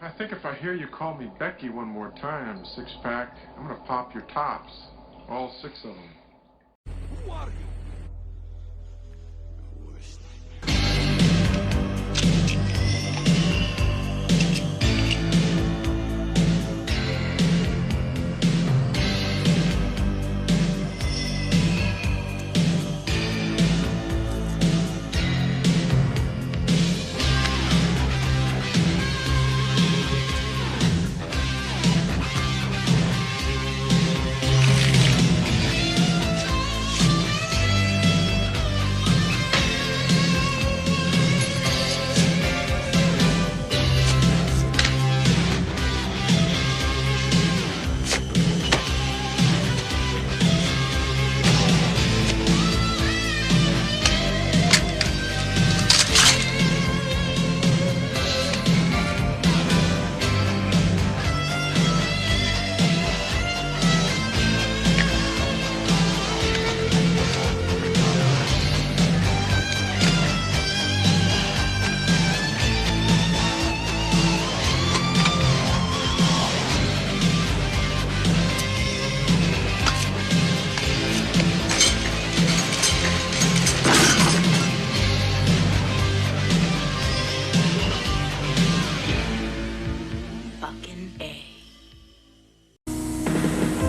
I think if I hear you call me Becky one more time, six-pack, I'm gonna pop your tops. All six of them. Who are you?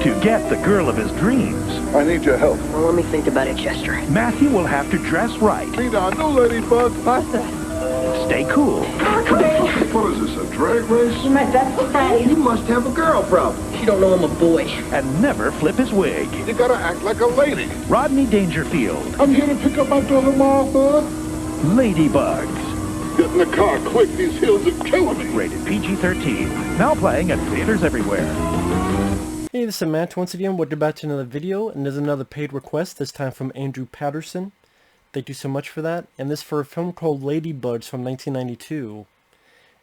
To get the girl of his dreams, I need your help. Well, let me think about it, Chester. Matthew will have to dress right, Meet our new Ladybug. Arthur. stay cool, What is this, a drag race? You're my best friend. You must have a girl problem. You don't know I'm a boy. and never flip his wig. You gotta act like a lady. Rodney Dangerfield, I'm here to pick up my daughter Martha. Ladybugs, Get in the car quick, these hills are killing me. rated PG-13, now playing at theaters everywhere. Hey, this is Matt once again. Welcome back to another video, and there's another paid request, this time from Andrew Patterson. Thank you so much for that. And this for a film called Ladybugs from 1992.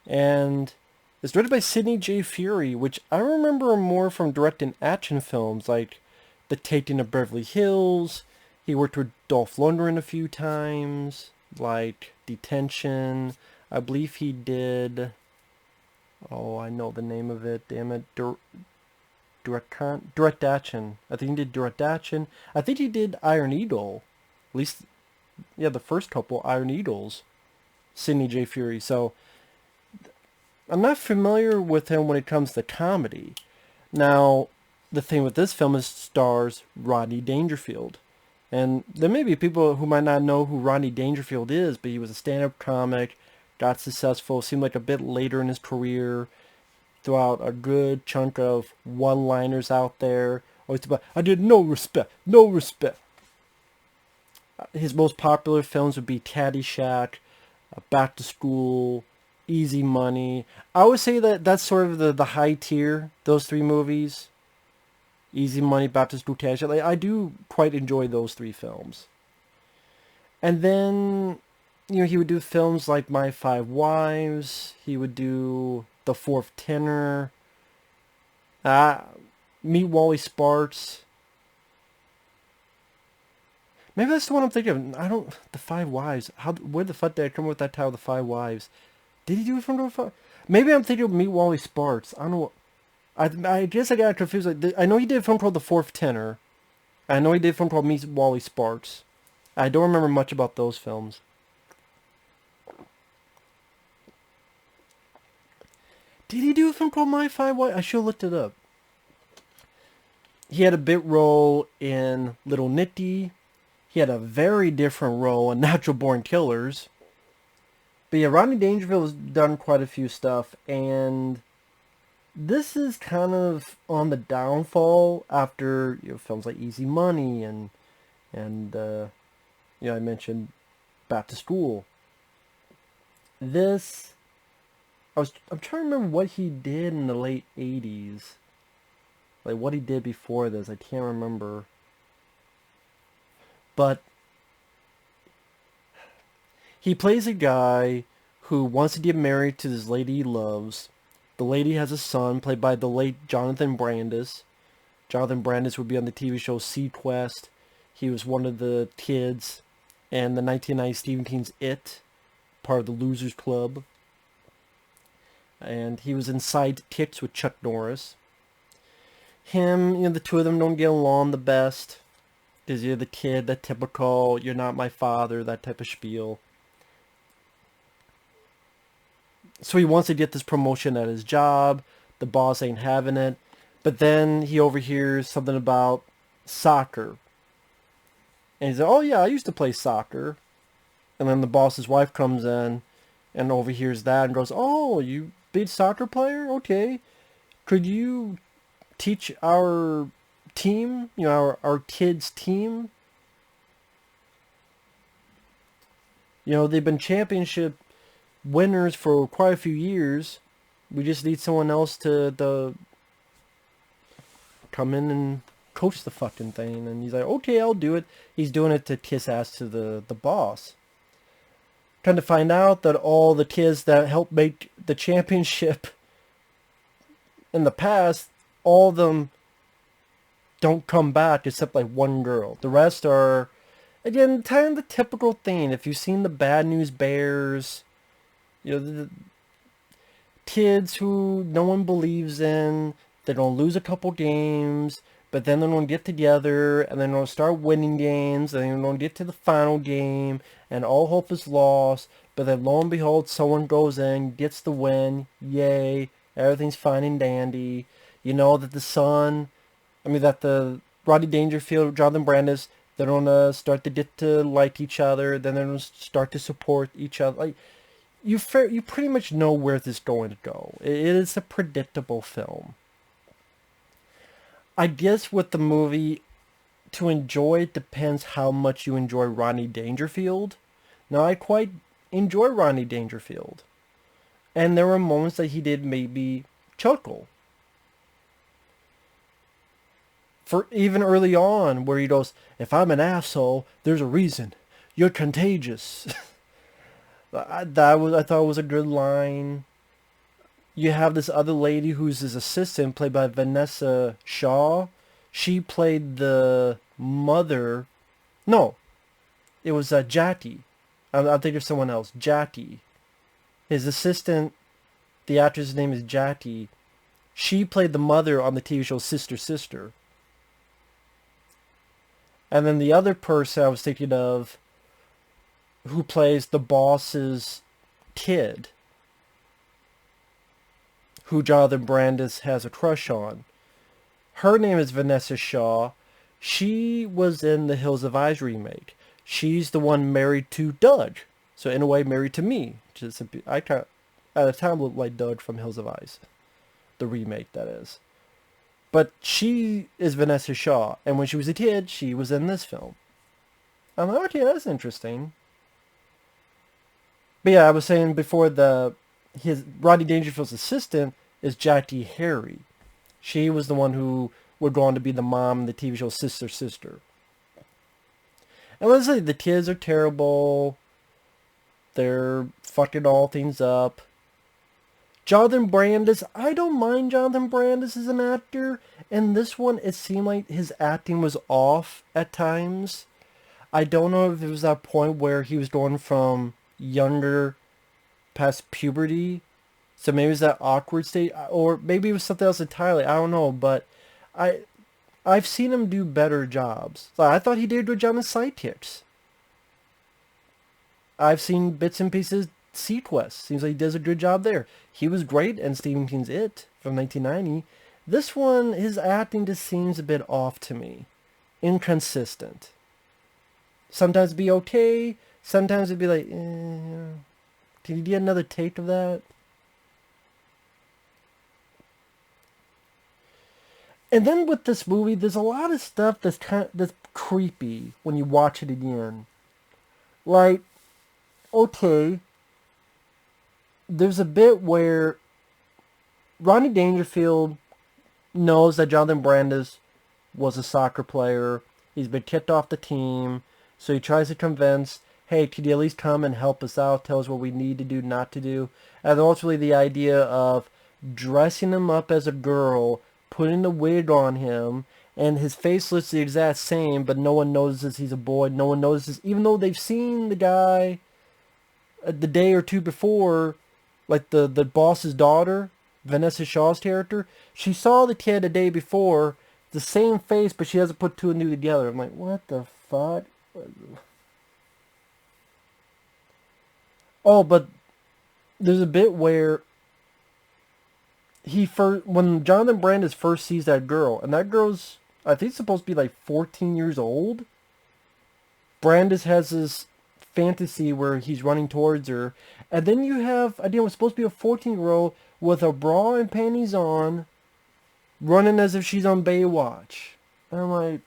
And it's directed by Sidney J. Furie, which I remember more from directing action films like The Taking of Beverly Hills. He worked with Dolph Lundgren a few times, like Detention. I believe he did... Oh, I know the name of it, damn it. Direct Action. I think he did Direct Action. I think he did Iron Eagle. At least, yeah, the first couple Iron Eagles. Sidney J. Furie. So, I'm not familiar with him when it comes to comedy. Now, the thing with this film is stars Rodney Dangerfield. And there may be people who might not know who Rodney Dangerfield is, but he was a stand-up comic, got successful, seemed like a bit later in his career, threw out a good chunk of one-liners out there. Always about, I did no respect. His most popular films would be Caddyshack, Back to School, Easy Money. I would say that that's sort of the high tier, those three movies. Easy Money, Back to School, Caddyshack. Like, I do quite enjoy those three films. And then, you know, he would do films like My Five Wives. He would do The Fourth Tenor, Meet Wally Sparks. Maybe that's the one I'm thinking of. The Five Wives. Where the fuck did I come up with that title, The Five Wives? Did he do it from The Five? Maybe I'm thinking of Meet Wally Sparks. I don't know. I guess I got confused. Like, I know he did a film called The Fourth Tenor. I know he did a film called Meet Wally Sparks. I don't remember much about those films. Did he do a film called My Five Wives? I should have looked it up. He had a bit role in Little Nicky. He had a very different role in Natural Born Killers. But yeah, Rodney Dangerfield has done quite a few stuff, and this is kind of on the downfall after, you know, films like Easy Money and you know, I mentioned Back to School. This... I'm trying to remember what he did in the late 80s. Like, what he did before this. I can't remember. But he plays a guy who wants to get married to this lady he loves. The lady has a son, played by the late Jonathan Brandis. Jonathan Brandis would be on the TV show Sequest. He was one of the kids in the 1990 Stephen King's It, part of the Losers Club. and he was in Sidekicks with Chuck Norris. The two of them don't get along the best, because you're the kid, that typical, you're not my father, that type of spiel. So he wants to get this promotion at his job. The boss ain't having it. But then he overhears something about soccer. And he's like, oh yeah, I used to play soccer. And then the boss's wife comes in and overhears that and goes, oh, you big soccer player? Okay. Could you teach our team, our kids' team? They've been championship winners for quite a few years. We just need someone else to come in and coach the fucking thing. And he's like, okay, I'll do it. He's doing it to kiss ass to the boss. Trying to find out that all the kids that helped make the championship in the past, all of them don't come back except like one girl. The rest are, again, kind of the typical thing. If you've seen the Bad News Bears, the kids who no one believes in, they're going to lose a couple games, but then they're going to get together, and then they're going to start winning games, and then they're going to get to the final game, and all hope is lost, but then lo and behold, someone goes in, gets the win, yay, everything's fine and dandy. That the Rodney Dangerfield, Jonathan Brandis, they're going to start to get to like each other, then they're going to start to support each other. Like, you pretty much know where this is going to go. It is a predictable film. I guess with the movie, to enjoy it depends how much you enjoy Rodney Dangerfield. Now, I quite enjoy Rodney Dangerfield. And there were moments that he did maybe chuckle. For even early on, where he goes, if I'm an asshole, there's a reason. You're contagious. I thought it was a good line. You have this other lady who's his assistant, played by Vinessa Shaw. She played the mother. No, it was Jackée. I'll think of someone else. Jackée. His assistant, the actress' name is Jackée. She played the mother on the TV show Sister Sister. And then the other person I was thinking of, who plays the boss's kid, who Jonathan Brandis has a crush on. Her name is Vinessa Shaw. She was in the Hills of Eyes remake. She's the one married to Doug. So in a way, married to me. I at the time looked like Doug from Hills of Eyes. The remake, that is. But she is Vinessa Shaw. And when she was a kid, she was in this film. I'm like, okay, that's interesting. But yeah, I was saying before, Rodney Dangerfield's assistant is Jackée Harry. She was the one who would go on to be the mom in the TV show Sister Sister. And let's say the kids are terrible. They're fucking all things up. Jonathan Brandis, I don't mind Jonathan Brandis as an actor. And this one, it seemed like his acting was off at times. I don't know if it was that point where he was going from younger past puberty, so maybe it was that awkward state, or maybe it was something else entirely. I don't know, but I've seen him do better jobs. I thought he did a good job in Sidekicks. I've seen bits and pieces. Sequest seems like he does a good job there. He was great in Stephen King's It from 1990. This one, his acting just seems a bit off to me, inconsistent. Sometimes it'd be okay. Sometimes it'd be like, can you get another take of that? And then with this movie, there's a lot of stuff that's that's creepy when you watch it again. Like, okay, there's a bit where Rodney Dangerfield knows that Jonathan Brandis was a soccer player. He's been kicked off the team, so he tries to convince, hey, could you at least come and help us out, tell us what we need to do, not to do. And ultimately the idea of dressing him up as a girl, putting the wig on him, and his face looks the exact same, but no one notices he's a boy. No one notices, even though they've seen the guy the day or two before like the boss's daughter, Vinessa Shaw's character, she saw the kid the day before, the same face, but she hasn't put two and two together. I'm like, what the fuck? Oh, but there's a bit where when Jonathan Brandis first sees that girl, and that girl's, I think, supposed to be like 14 years old. Brandis has this fantasy where he's running towards her, and then you have, I think it was supposed to be a 14-year-old with a bra and panties on, running as if she's on Baywatch. And I'm like,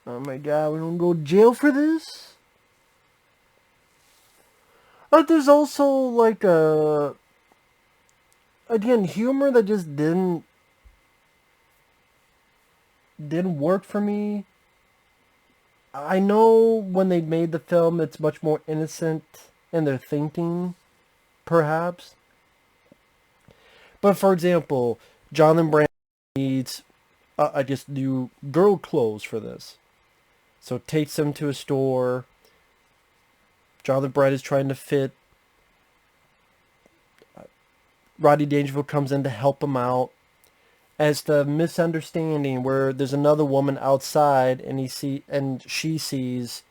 oh my god, we don't go to jail for this? But there's also like again, humor that just didn't work for me. I know when they made the film, it's much more innocent in their thinking, perhaps. But for example, Jonathan Brandis needs, I just do girl clothes for this. So takes them to a store. Jonathan Brandis is trying to fit. Rodney Dangerfield comes in to help him out. As the misunderstanding where there's another woman outside and she sees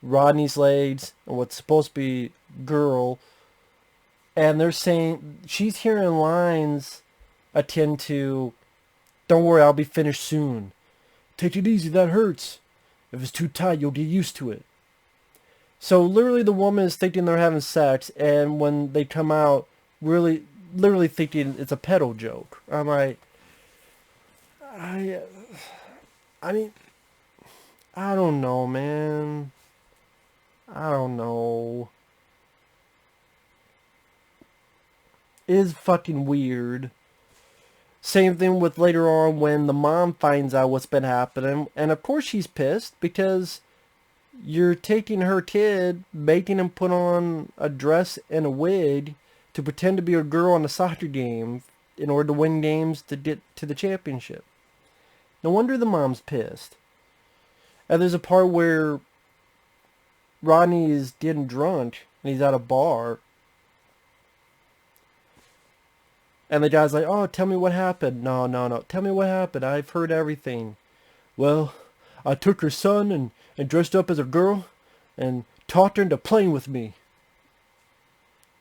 Rodney's legs and what's supposed to be girl, and they're saying she's hearing lines akin to, "Don't worry, I'll be finished soon. Take it easy, that hurts. If it's too tight, you'll get used to it." So literally the woman is thinking they're having sex, and when they come out, literally thinking it's a pedo joke. I'm like, I mean, I don't know, man. I don't know. It is fucking weird. Same thing with later on when the mom finds out what's been happening. And of course she's pissed because you're taking her kid, making him put on a dress and a wig to pretend to be a girl on a soccer game in order to win games to get to the championship. No wonder the mom's pissed. And there's a part where Rodney is getting drunk and he's at a bar. And the guy's like, "Oh, tell me what happened." No. Tell me what happened. I've heard everything. "Well, I took her son and dressed up as a girl and talked her into playing with me."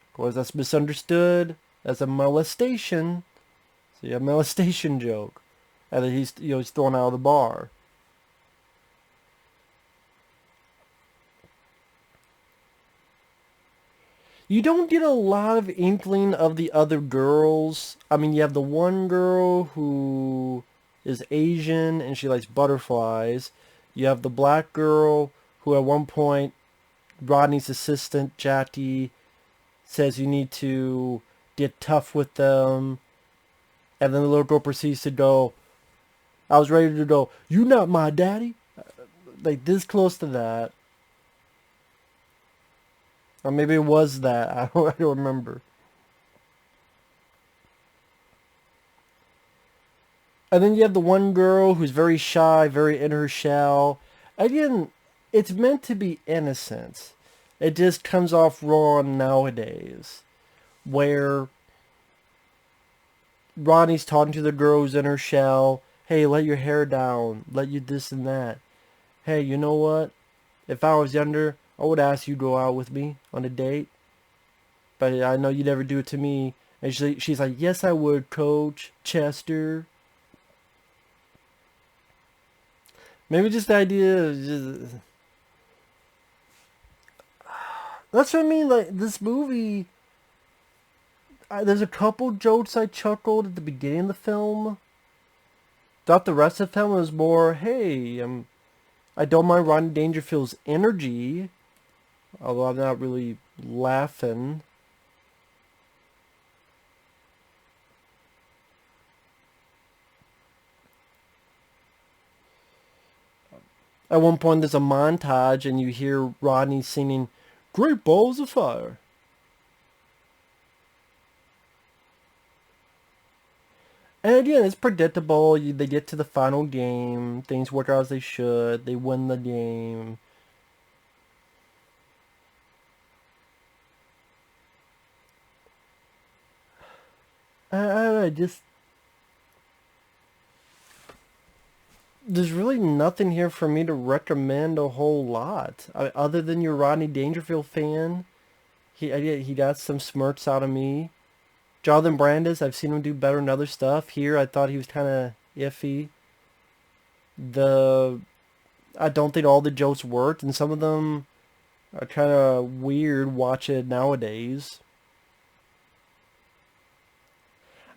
Of course, that's misunderstood as a molestation. So you have a molestation joke. And then he's thrown out of the bar. You don't get a lot of inkling of the other girls. I mean, you have the one girl who is Asian and she likes butterflies. You have the black girl who at one point, Rodney's assistant, Jackée, says you need to get tough with them. And then the little girl proceeds to go, I was ready to go, "You not my daddy?" Like this close to that. Or maybe it was that. I don't remember. And then you have the one girl who's very shy, very in her shell. Again, it's meant to be innocent. It just comes off wrong nowadays. Where Ronnie's talking to the girl who's in her shell. "Hey, let your hair down. Let you this and that. Hey, you know what? If I was younger, I would ask you to go out with me on a date. But I know you'd never do it to me." And she's like, "Yes, I would, Coach Chester." Maybe just the idea of just... That's what I mean, like, this movie... there's a couple jokes I chuckled at the beginning of the film. Thought the rest of the film was more, hey, I don't mind Rodney Dangerfield's energy, although I'm not really laughing. At one point there's a montage and you hear Rodney singing "Great Balls of Fire." And again, it's predictable. They get to the final game. Things work out as they should. They win the game. I just... There's really nothing here for me to recommend a whole lot. Other than your Rodney Dangerfield fan. He got some smirks out of me. Jonathan Brandis, I've seen him do better in other stuff. Here, I thought he was kind of iffy. I don't think all the jokes worked, and some of them are kind of weird watching nowadays.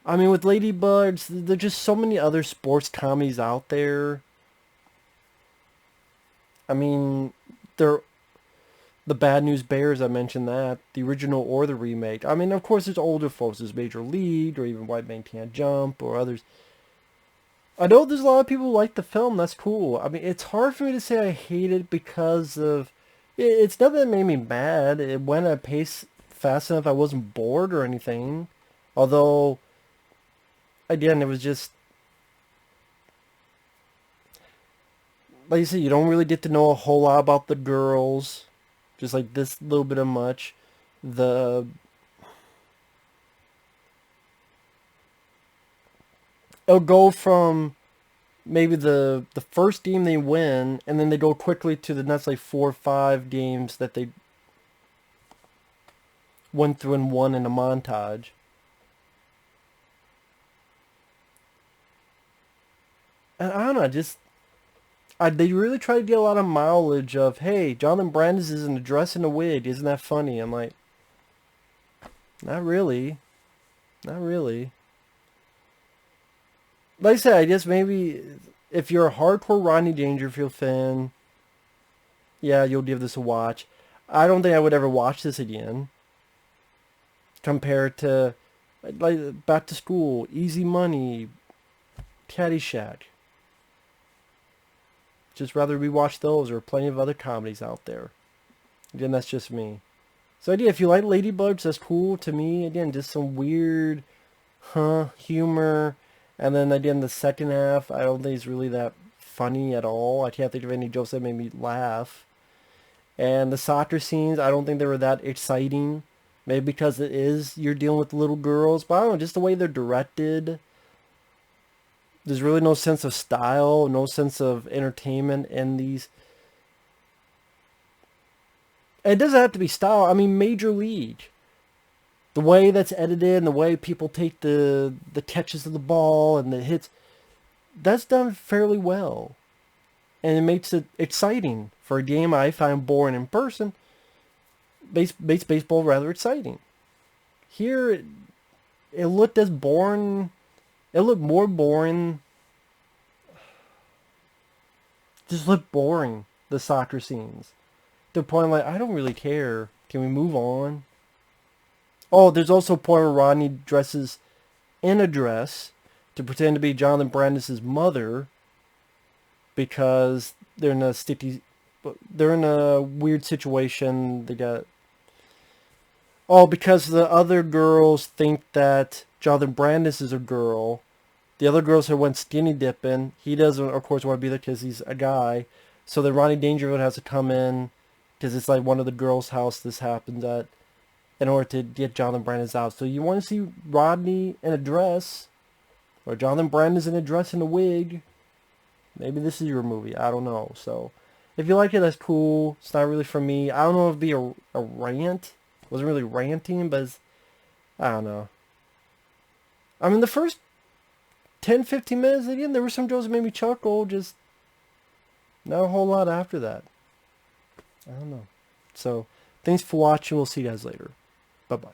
I mean, with Ladybugs, there's just so many other sports comedies out there. I mean, they're the Bad News Bears, I mentioned that. The original or the remake. I mean, of course, there's older folks. There's Major League, or even White Man Can't Jump, or others. I know there's a lot of people who like the film. That's cool. I mean, it's hard for me to say I hate it because of... It's nothing that made me mad. It went at a pace fast enough I wasn't bored or anything. Although, again, it was just... Like you said, you don't really get to know a whole lot about the girls. Just like this little bit of much. It'll go from maybe the first game they win, and then they go quickly to the next like 4 or 5 games that they went through and won in a montage. And I don't know, they really try to get a lot of mileage of, hey, Jonathan Brandis is in a dress and a wig, isn't that funny? I'm like, not really. Not really. Like I said, I guess maybe if you're a hardcore Rodney Dangerfield fan, yeah, you'll give this a watch. I don't think I would ever watch this again. Compared to, like, Back to School, Easy Money, Caddyshack. Just rather rewatch those or plenty of other comedies out there. Again, that's just me. So yeah, if you like Ladybugs, that's cool to me. Again, just some weird, humor. And then again, the second half, I don't think it's really that funny at all. I can't think of any jokes that made me laugh. And the soccer scenes, I don't think they were that exciting. Maybe because you're dealing with little girls. But I don't know, just the way they're directed. There's really no sense of style, no sense of entertainment in these. It doesn't have to be style. I mean, Major League. The way that's edited and the way people take the catches of the ball and the hits, that's done fairly well. And it makes it exciting. For a game I find boring in person, makes baseball rather exciting. Here, it looked as boring. It looked more boring. Just looked boring, the soccer scenes. To the point like, I don't really care. Can we move on? Oh, there's also a point where Rodney dresses in a dress to pretend to be Jonathan Brandis' mother because they're in a weird situation. Because the other girls think that Jonathan Brandis is a girl. The other girls who went skinny dipping. He doesn't, of course, want to be there because he's a guy. So then Rodney Dangerfield has to come in because it's like one of the girls' house this happens at in order to get Jonathan Brandis out. So you want to see Rodney in a dress or Jonathan Brandis in a dress and a wig. Maybe this is your movie. I don't know. So if you like it, that's cool. It's not really for me. I don't know if it'd be a rant. It wasn't really ranting, but I don't know. I mean, the first 10-15 minutes, again, there were some jokes that made me chuckle, just not a whole lot after that. I don't know. So, thanks for watching. We'll see you guys later. Bye-bye.